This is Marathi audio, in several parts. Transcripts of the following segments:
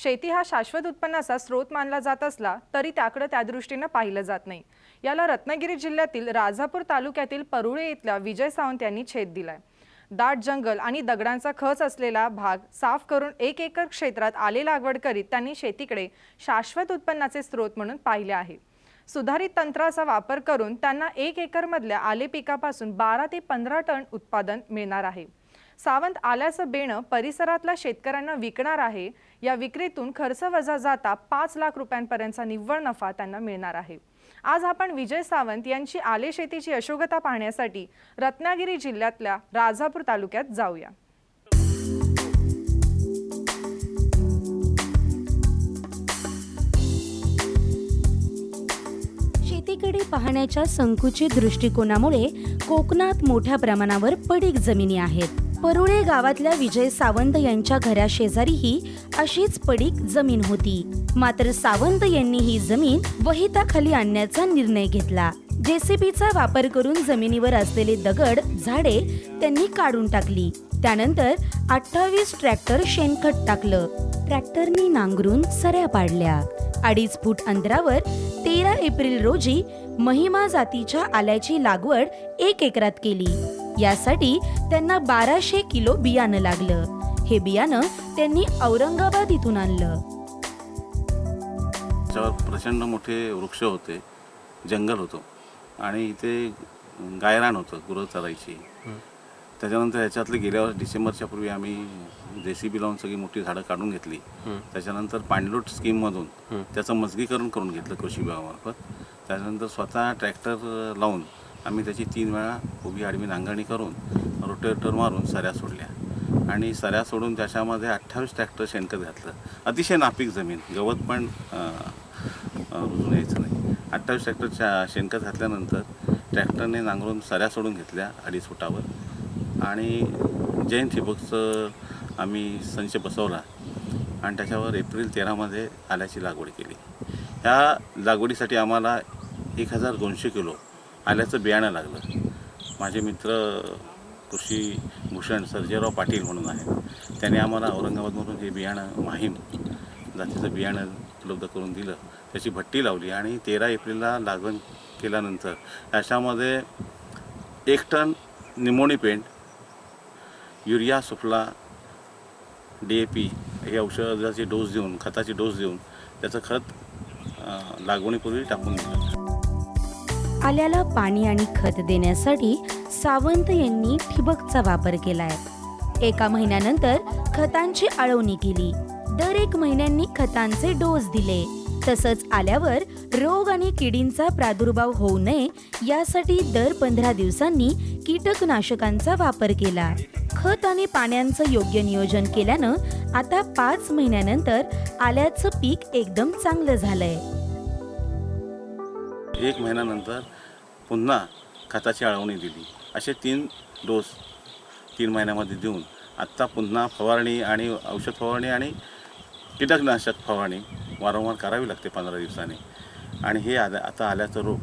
शेती हा शाश्वत उत्पन्नाचा स्रोत मानला जात असला तरी त्याकडे त्या दृष्टीने पाहिलं जात नाही। याला रत्नागिरी जिल्ह्यातील राजापूर तालुक्यातील परुळे इथल्या विजय सावंत यांनी छेद दिलाय। दाट जंगल आणि दगडांचा खच असलेला भाग साफ करून 1 एकर क्षेत्रात आले लागवड करीत त्यांनी शेतीकडे शाश्वत उत्पन्नाचे स्रोत म्हणून पाहिले आहे। सुधारित तंत्राचा वापर करून त्यांना 1 एकर मधल्या आले पिकापासून 12 ते 15 टन उत्पादन मिळणार आहे। सावंत आल्याचं बेणं परिसरातल्या शेतकऱ्यांना विकणार आहे। या विक्रीतून खर्च वजा जाता 5 लाख रुपयांपर्यंतचा निव्वळ नफा त्यांना मिळणार आहे। आज आपण विजय सावंत यांची आले शेतीची यशोगाथा पाहण्यासाठी रत्नागिरी जिल्ह्यातल्या राजापूर तालुक्यात जाऊया। शेतीकडे पाहण्याच्या संकुचित दृष्टिकोनामुळे कोकणात मोठ्या प्रमाणावर पडीक जमिनी आहेत। परुळे गावातल्या विजय सावंत यांच्या घराशेजारीही अशीच पडीक जमीन होती। मात्र सावंत यांनी ही जमीन वहिताखाली आणण्याचा निर्णय घेतला। जेसीबीचा वापर करून जमिनीवर असलेले दगड, झाडे त्यांनी काढून टाकली। त्यानंतर 28 ट्रॅक्टर शेणखत टाकलं। ट्रॅक्टरनी नांगरून सऱ्या पाडल्या। 2.5 फूट अंतरावर 13 एप्रिल रोजी महिमा जातीच्या आल्याची लागवड 1 एकरात केली। यासाठी त्यांना 1200 किलो बियाणं लागलं। हे बियाणं त्यांनी औरंगाबाद इथून आणलं। प्रचंड मोठे वृक्ष होते, जंगल होतं आणि इथे गायरान होतं, गुरं चरायची। त्याच्यानंतर ह्याच्यातले गेल्या डिसेंबरच्या पूर्वी आम्ही जेसीबी लावून सगळी मोठी झाडं काढून घेतली। त्याच्यानंतर पाणलोट स्कीममधून त्याचं मजगीकरण करून घेतलं कृषी विभागामार्फत। त्याच्यानंतर स्वतः ट्रॅक्टर लावून आम्ही त्याची 3 वेळा उभी आडवी नांगरणी करून रोटेटर मारून सऱ्या सोडल्या आणि सऱ्या सोडून त्याच्यामध्ये 28 ट्रॅक्टर शेणखत घातलं। अतिशय नापीक जमीन, गवत पण रुजून यायचं नाही। 28 ट्रॅक्टरच्या शेणखत घातल्यानंतर ट्रॅक्टरने नांगरून सऱ्या सोडून घेतल्या 2.5 फुटावर आणि जैन ठिबकचं आम्ही संच बसवला आणि त्याच्यावर एप्रिल 13 मध्ये आल्याची लागवड केली। ह्या लागवडीसाठी आम्हाला 1200 किलो आल्याचं बियाणं लागलं। माझे मित्र कृषी भूषण सर्जेराव पाटील म्हणून आहेत, त्यांनी आम्हाला औरंगाबादमधून हे बियाणं माहीम जातीचं बियाणं उपलब्ध करून दिलं। त्याची भट्टी लावली आणि 13 एप्रिलला लागवड केल्यानंतर त्याच्यामध्ये 1 टन निमोनी पेंट, युरिया, सुफला, DAP हे औषधाचे डोस देऊन, खताची डोस देऊन त्याचं खत लागवडीपूर्वी टाकून दिलं। आल्याला पाणी आणि खत देण्यासाठी सावंत यांनी ठिबकचा वापर केलाय। 1 महिन्यानंतर खतांची आळवणी केली। दर 1 महिन्यांनी खतांचे डोस दिले। तसंच आल्यावर रोग आणि किडींचा प्रादुर्भाव होऊ नये यासाठी दर 15 दिवसांनी कीटकनाशकांचा वापर केला। खत आणि पाण्याचं योग्य नियोजन केल्यानं आता 5 महिन्यानंतर आल्याचं पीक एकदम चांगलं झालंय। 1 महिन्यानंतर पुन्हा खताची आळवणी दिली। असे 3 डोस 3 महिन्यामध्ये देऊन आत्ता पुन्हा फवारणी आणि औषध फवारणी आणि कीटकनाशक फवारणी वारंवार करावी लागते 15 दिवसांनी। आणि हे आता आल्याचं रोप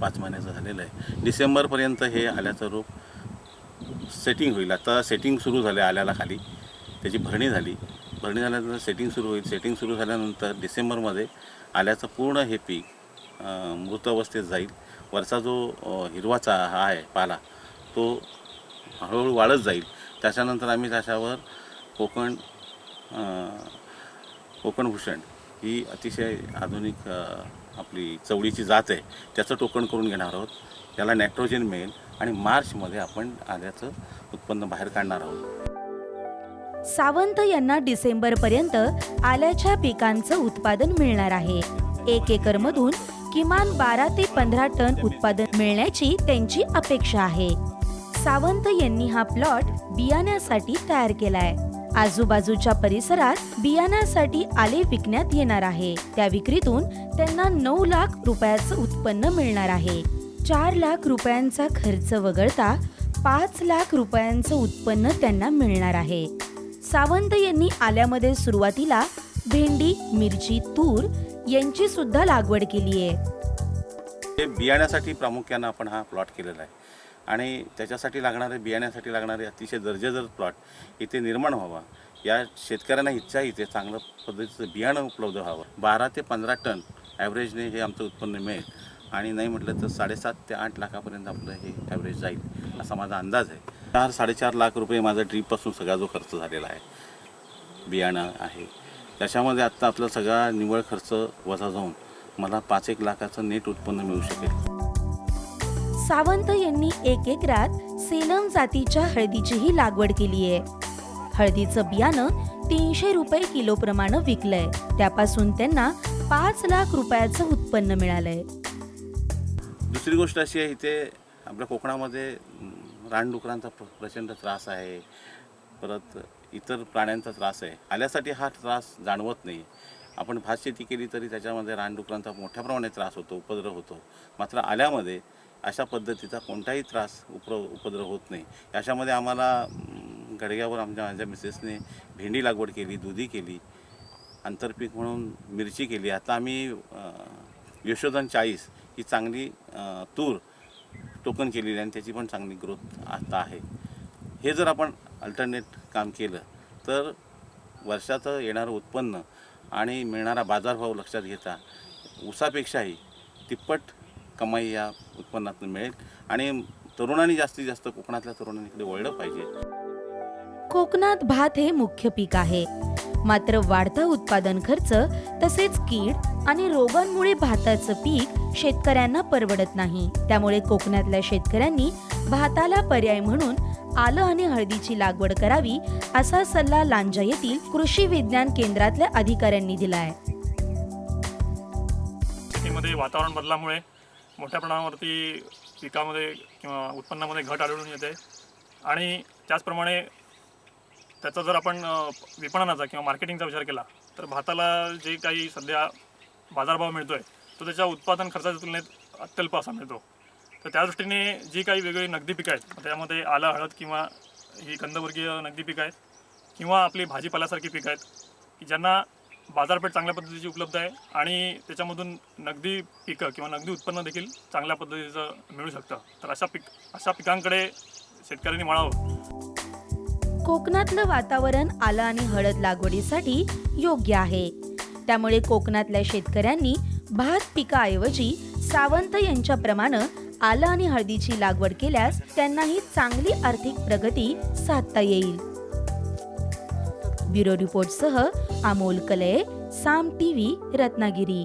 5 महिन्याचं झालेलं आहे। डिसेंबरपर्यंत हे आल्याचं रोप सेटिंग होईल। आता सेटिंग सुरू झाले आल्याला खाली, त्याची भरणी झाली। भरणी झाल्यानंतर सेटिंग सुरू होईल। सेटिंग सुरू झाल्यानंतर डिसेंबरमध्ये आल्याचं पूर्ण हे पीक मृत अवस्थेत जाईल। वरचा जो हिरवाचा हा आहे पाला, तो हळूहळू वाढत जाईल। त्याच्यानंतर आम्ही त्याच्यावर कोकण भूषण ही अतिशय आधुनिक आपली चवळीची जात आहे, त्याचं टोकण करून घेणार आहोत। त्याला नायट्रोजन मिळेल आणि मार्चमध्ये आपण आल्याचं उत्पन्न बाहेर काढणार आहोत। सावंत यांना डिसेंबरपर्यंत आल्याच्या पिकांचं उत्पादन मिळणार आहे। 1 एकरमधून किमान 12 ते 15 टन उत्पादन मिळण्याची त्यांची अपेक्षा आहे। सावंत यांनी हा प्लॉट बियाण्यासाठी तयार केलाय। आजूबाजूच्या परिसरात बियाण्यासाठी आले विकण्यात येणार आहे। त्या विक्रीतून त्यांना 9 लाख रुपयाचं उत्पन्न मिळणार आहे। 4 लाख रुपयांचा खर्च वगळता 5 लाख रुपयांचं उत्पन्न त्यांना मिळणार आहे। सावंत यांनी आल्यामध्ये सुरुवातीला भेंडी, मिरची, तूर यांची सुद्धा लागवड केली आहे। बियाण्यासाठी प्रामुख्याने आपण हा प्लॉट केलेला आहे आणि त्याच्यासाठी लागणारे बियाण्यासाठी लागणारे अतिशय दर्जेदार प्लॉट इथे निर्माण व्हावा या शेतकऱ्यांना इच्छा इथे चांगलं पद्धतीचं बियाणं उपलब्ध व्हावं. 12 ते 15 टन ॲव्हरेजने हे आमचं उत्पन्न मिळेल आणि नाही म्हटलं तर 7.5 ते 8 लाखापर्यंत आपलं हे ॲव्हरेज जाईल असा माझा अंदाज आहे. 4-4.5 लाख रुपये माझा ड्रीपपासून सगळा जो खर्च झालेला आहे, बियाणं आहे, त्याच्यामध्ये आत्ता आपला सगळा निव्वळ खर्च वजा जाऊन मला 5-1 लाखाचं नेट उत्पन्न मिळू शकेल. सावंत यांनी 1 एकरात सेलम जातीच्या हळदीचीही लागवड केली आहे. हळदीचं बियाणं 300 रुपये किलोप्रमाणे विकलंय. त्यापासून त्यांना 5 लाख रुपयाचं उत्पन्न मिळालंय. दुसरी गोष्ट अशी आहे, इथे आपल्या कोकणामध्ये रानडुकरांचा प्रचंड त्रास आहे, परत इतर प्राण्यांचा त्रास आहे. आल्यासाठी हा त्रास जाणवत नाही. आपण भात शेती केली तरी त्याच्यामध्ये रानडुकरांचा मोठ्या प्रमाणात त्रास होतो, उपद्रव होतो. मात्र आल्यामध्ये अशा पद्धतीचा कोणताही त्रास उपद्रव होत नाही. याच्यामध्ये आम्हाला गडग्यावर माझ्या मिसेसने भेंडी लागवड केली, दुधी केली, आंतरपीक म्हणून मिरची केली. आता आम्ही यशोधन 40 ही चांगली तूर टोकन केलेली आहे आणि त्याची पण चांगली ग्रोथ आता आहे. हे जर आपण अल्टरनेट काम केलं तर वर्षाचं येणारं उत्पन्न आणि मिळणारा बाजारभाव लक्षात घेता ऊसापेक्षाही तिप्पट कमाई या उत्पन्नातून मिळेल आणि तरुणांनी जास्तीत जास्त कोकणातल्या तरुणांकडे वळलं पाहिजे. कोकणात भात हे मुख्य पीक आहे. मात्र वाढता उत्पादन खर्च तसेच कीड आणि रोगांमुळे भाताचं पीक शेतकऱ्यांना परवडत नाही. त्यामुळे कोकणातल्या शेतकऱ्यांनी भाताला पर्याय म्हणून आलं आणि हळदीची लागवड करावी असा सल्ला लांजा येथील कृषी विज्ञान केंद्रातल्या अधिकाऱ्यांनी दिलाय. शेतीमध्ये वातावरण बदलामुळे मोठ्या प्रमाणावरती पिकामध्ये किंवा उत्पन्नामध्ये घट आढळून येते आणि त्याचप्रमाणे त्याचा जर आपण विपणनाचा किंवा मार्केटिंगचा विचार केला तर भाताला जे काही सध्या बाजारभाव मिळतो आहे तो त्याच्या उत्पादन खर्चाच्या तुलनेत अत्यल्प असा मिळतो. तर त्या दृष्टीने जी काही वेगवेगळी नगदी पिकं आहेत त्यामध्ये आलं, हळद किंवा ही कंदवर्गीय नगदी पिकं आहेत किंवा आपली भाजीपाल्यासारखी पिकं आहेत की ज्यांना बाजारपेठ चांगल्या पद्धतीची उपलब्ध आहे आणि त्याच्यामधून नगदी पिकं किंवा नगदी उत्पन्न देखील चांगल्या पद्धतीचं मिळू शकतं. तर अशा पिकांकडे शेतकऱ्यांनी वळावं. कोकणातलं वातावरण आलं आणि हळद लागवडीसाठी योग्य आहे. त्यामुळे कोकणातल्या शेतकऱ्यांनी भात पिकाऐवजी सावंत यांच्याप्रमाणे आलं आणि हळदीची लागवड केल्यास त्यांनाही चांगली आर्थिक प्रगती साधता येईल. ब्युरो रिपोर्टसह अमोल कलये, साम टीव्ही, रत्नागिरी.